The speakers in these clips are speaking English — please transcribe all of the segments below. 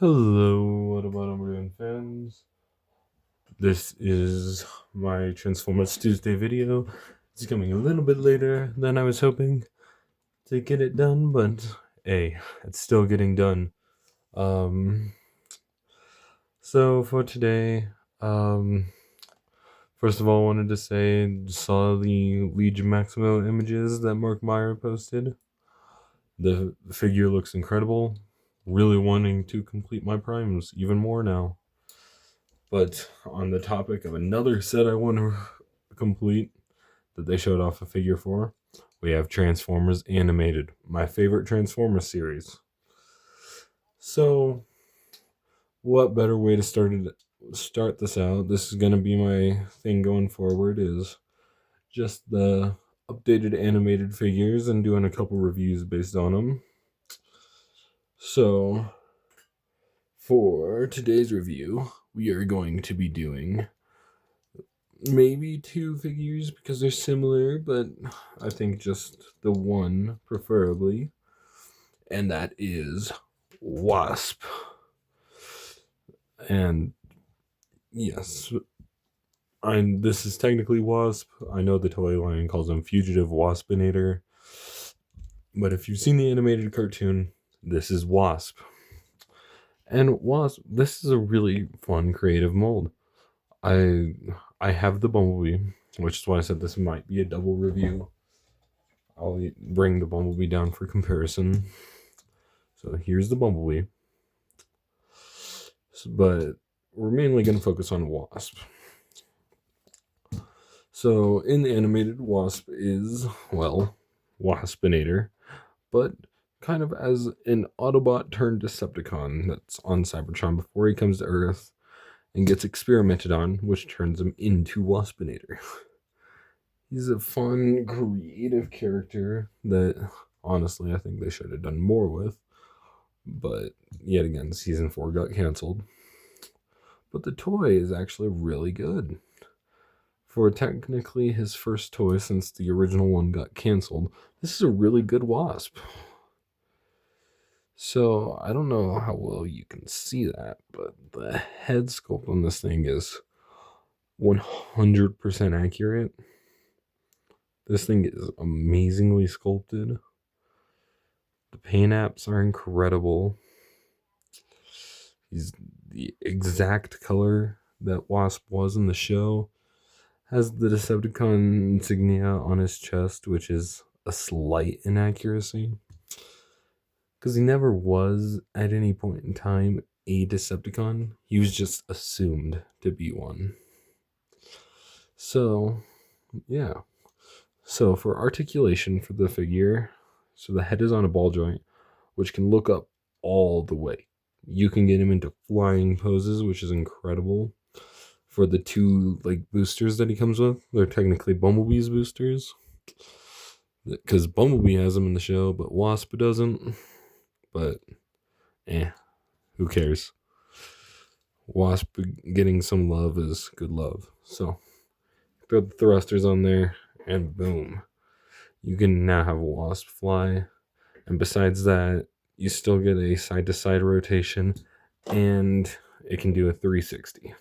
Hello, what about Umbrian fans? This is my Transformers Tuesday video. It's coming a little bit later than I was hoping to get it done, but hey, it's still getting done. Um, so for today, um, first of all, I wanted to say, saw the Legion Maximo images that Mark Meyer posted. The figure looks incredible. Really wanting to complete my primes even more now. But on the topic of another set I want to complete that they showed off a figure for, we have Transformers Animated, my favorite Transformers series. So, what better way to start this out? This is going to be my thing going forward is just the updated animated figures and doing a couple reviews based on them. So, for today's review, we are going to be doing maybe two figures because they're similar, but I think just the one preferably, and that is Wasp. And yes, this is technically Wasp. I know the toy line calls him Fugitive Waspinater, but if you've seen the animated cartoon, this is Wasp. And Wasp, this is a really fun creative mold. I I have the Bumblebee, which is why I said this might be a double review. I'll bring the Bumblebee down for comparison. So here's the Bumblebee. But we're mainly going to focus on Wasp. So in the animated, Wasp is, well, Waspinator, but kind of as an Autobot turned Decepticon that's on Cybertron before he comes to Earth and gets experimented on, which turns him into Waspinator. He's a fun, creative character that, honestly, I think they should have done more with. But yet again, season 4 got canceled. But the toy is actually really good. For technically his first toy since the original one got canceled, this is a really good Wasp. So I don't know how well you can see that, but the head sculpt on this thing is 100% accurate. This thing is amazingly sculpted. The paint apps are incredible. He's the exact color that Wasp was in the show. Has the Decepticon insignia on his chest, which is a slight inaccuracy. Because he never was, at any point in time, a Decepticon. He was just assumed to be one. So, yeah. So, for articulation for the figure, so the head is on a ball joint, which can look up all the way. You can get him into flying poses, which is incredible. For the two boosters that he comes with, they're technically Bumblebee's boosters. Because Bumblebee has them in the show, but Wasp doesn't. But, who cares? Wasp getting some love is good love. So, throw the thrusters on there, and boom. You can now have a Wasp fly. And besides that, you still get a side-to-side rotation, and it can do a 360.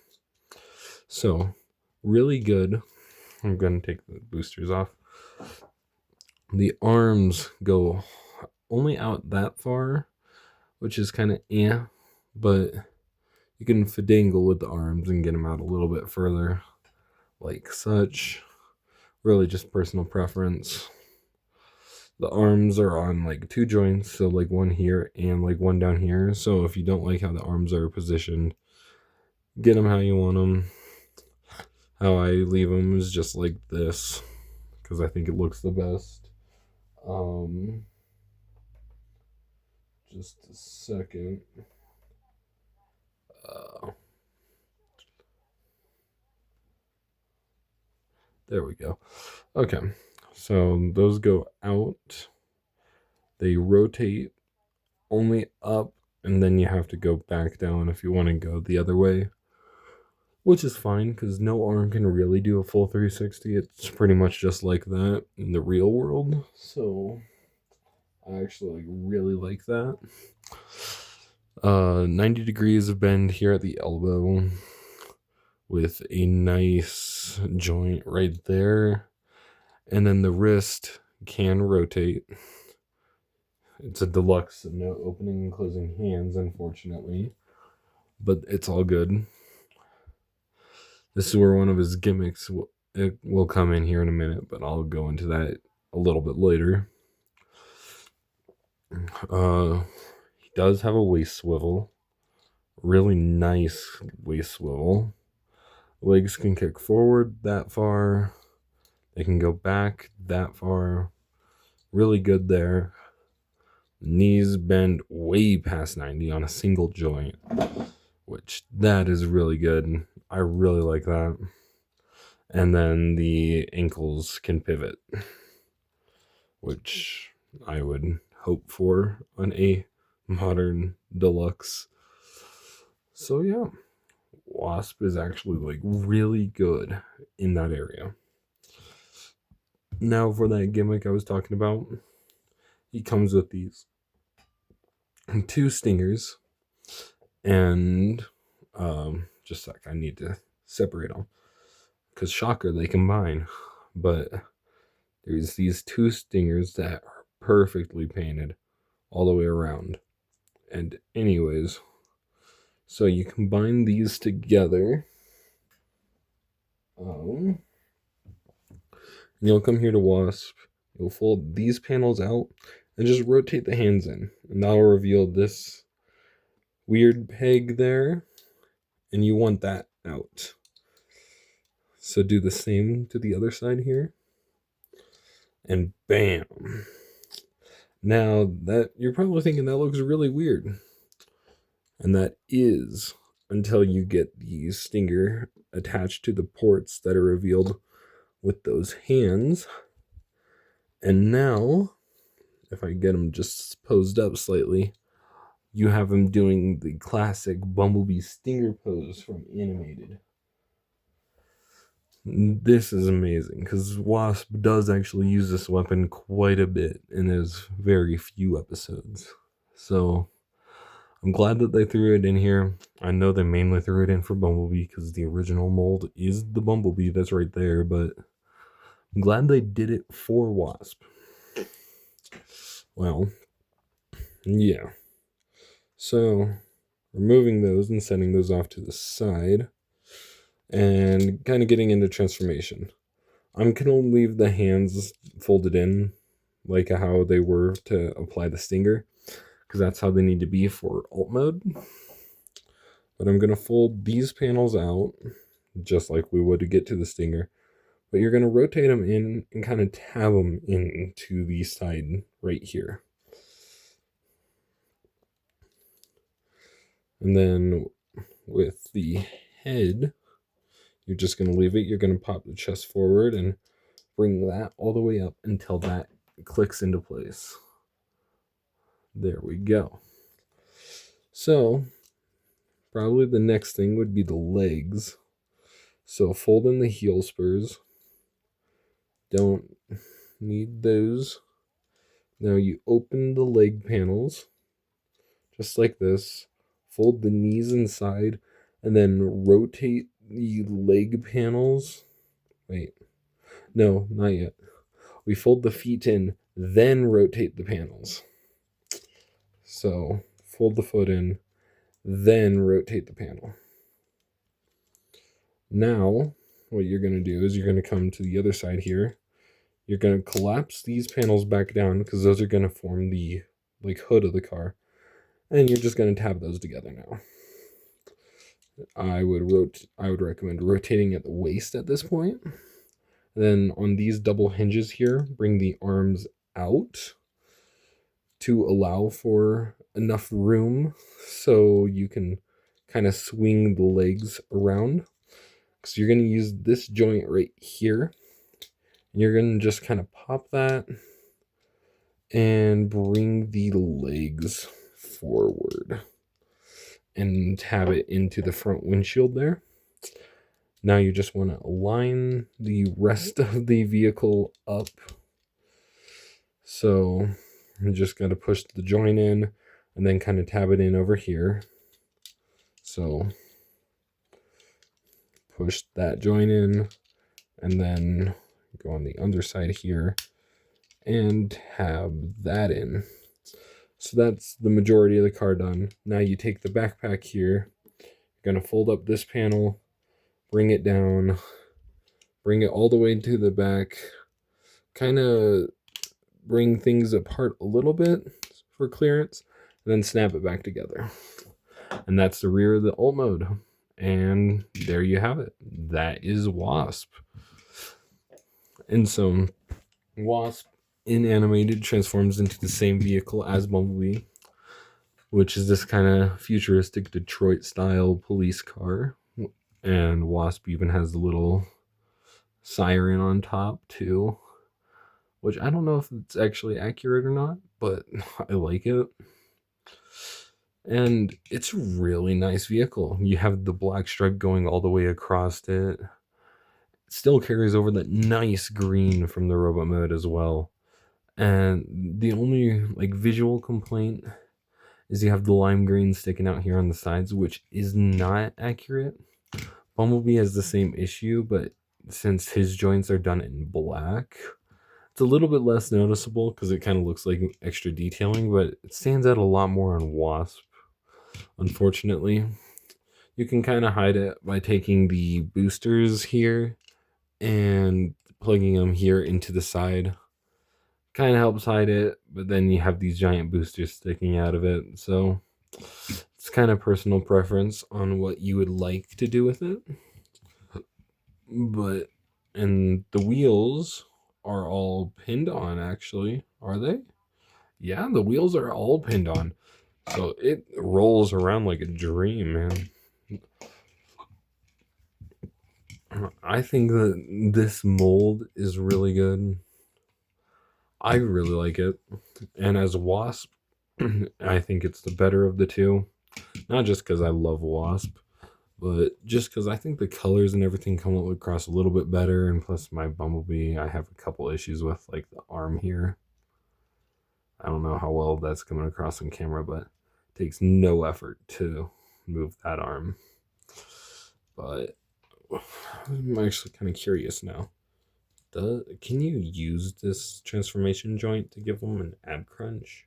So, really good. I'm going to take the boosters off. The arms go only out that far, which is kind of but you can finagle with the arms and get them out a little bit further, like such. Really just personal preference. The arms are on two joints, so one here and one down here. So if you don't like how the arms are positioned, get them how you want them. How I leave them is just like this, because I think it looks the best. Just a second. There we go. Okay, so those go out. They rotate only up, and then you have to go back down if you want to go the other way. Which is fine, because no arm can really do a full 360. It's pretty much just like that in the real world. So I actually really like that. 90 degrees of bend here at the elbow with a nice joint right there. And then the wrist can rotate. It's a deluxe, no opening and closing hands, unfortunately, but it's all good. This is where one of his gimmicks will come in here in a minute, but I'll go into that a little bit later. He does have a waist swivel. Really nice waist swivel. Legs can kick forward that far. They can go back that far. Really good there. Knees bend way past 90 on a single joint, which that is really good. I really like that. And then the ankles can pivot, which I would hope for on a modern deluxe. So yeah, Wasp is actually like really good in that area. Now for that gimmick I was talking about, he comes with these 2 stingers, and just like I need to separate them because shocker, they combine. But there's these 2 stingers that are perfectly painted all the way around. And anyways, so you combine these together. You'll come here to Wasp. You'll fold these panels out and just rotate the hands in, and that'll reveal this weird peg there, and you want that out. So do the same to the other side here, and bam. Now that you're probably thinking that looks really weird, and that is until you get the stinger attached to the ports that are revealed with those hands. And now, if I get them just posed up slightly, you have him doing the classic Bumblebee stinger pose from Animated. This is amazing because Wasp does actually use this weapon quite a bit in his very few episodes. So I'm glad that they threw it in here. I know they mainly threw it in for Bumblebee because the original mold is the Bumblebee that's right there, but I'm glad they did it for Wasp. Well, yeah. So removing those and setting those off to the side and kind of getting into transformation. I'm going to leave the hands folded in like how they were to apply the stinger because that's how they need to be for alt mode. But I'm going to fold these panels out just like we would to get to the stinger. But you're going to rotate them in and kind of tab them into the side right here. And then with the head, you're just going to leave it. You're going to pop the chest forward and bring that all the way up until that clicks into place. There we go. So probably the next thing would be the legs. So fold in the heel spurs. Don't need those. Now you open the leg panels just like this. Fold the knees inside and then rotate the leg panels. Wait, no, not yet. We fold the feet in, then rotate the panels. So fold the foot in, then rotate the panel. Now, what you're going to do is you're going to come to the other side here. You're going to collapse these panels back down because those are going to form the hood of the car. And you're just going to tab those together now. I would recommend rotating at the waist at this point. Then on these double hinges here, bring the arms out to allow for enough room so you can kind of swing the legs around. So you're going to use this joint right here. And you're going to just kind of pop that and bring the legs forward and tab it into the front windshield there. Now you just want to align the rest of the vehicle up. So you just got to push the joint in and then kind of tab it in over here. So push that joint in, and then go on the underside here and tab that in. So that's the majority of the car done. Now you take the backpack here, you're going to fold up this panel, bring it down, bring it all the way to the back, kind of bring things apart a little bit for clearance, and then snap it back together. And that's the rear of the alt mode. And there you have it. That is Wasp. And so Wasp in animated transforms into the same vehicle as Bumblebee, which is this kind of futuristic Detroit style police car. And Wasp even has the little siren on top too, which I don't know if it's actually accurate or not, but I like it. And it's a really nice vehicle. You have the black stripe going all the way across it. It still carries over that nice green from the robot mode as well. And the only like visual complaint is you have the lime green sticking out here on the sides, which is not accurate. Bumblebee has the same issue, but since his joints are done in black, it's a little bit less noticeable because it kind of looks like extra detailing, but it stands out a lot more on Wasp. Unfortunately, you can kind of hide it by taking the boosters here and plugging them here into the side. Kind of helps hide it, but then you have these giant boosters sticking out of it. So it's kind of personal preference on what you would like to do with it. But, and the wheels are all pinned on, actually. Are they? Yeah, the wheels are all pinned on. So it rolls around like a dream, man. I think that this mold is really good. I really like it. And as Wasp, I think it's the better of the two. Not just because I love Wasp, but just because I think the colors and everything come across a little bit better. And plus, my Bumblebee, I have a couple issues with, like the arm here. I don't know how well that's coming across on camera, but it takes no effort to move that arm. But I'm actually kind of curious now. Can you use this transformation joint to give them an ab crunch?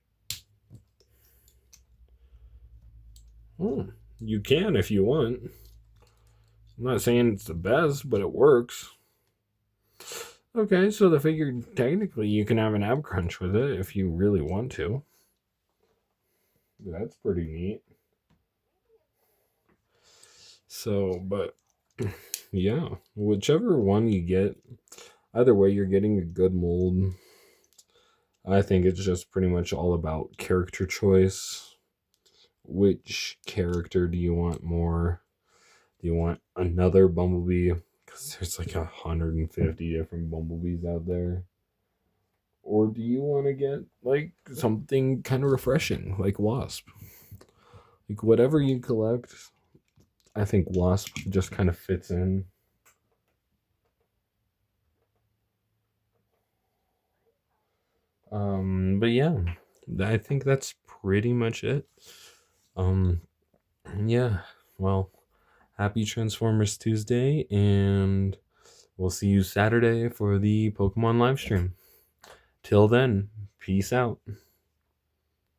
You can if you want. I'm not saying it's the best, but it works. Okay, so the figure, technically you can have an ab crunch with it if you really want to. That's pretty neat. So, but yeah, whichever one you get, either way, you're getting a good mold. I think it's just pretty much all about character choice. Which character do you want more? Do you want another Bumblebee? Because there's like 150 different Bumblebees out there. Or do you want to get like something kind of refreshing, like Wasp? Like whatever you collect, I think Wasp just kind of fits in. But yeah, I think that's pretty much it. Yeah, well, happy Transformers Tuesday, and we'll see you Saturday for the Pokemon live stream. Till then, peace out.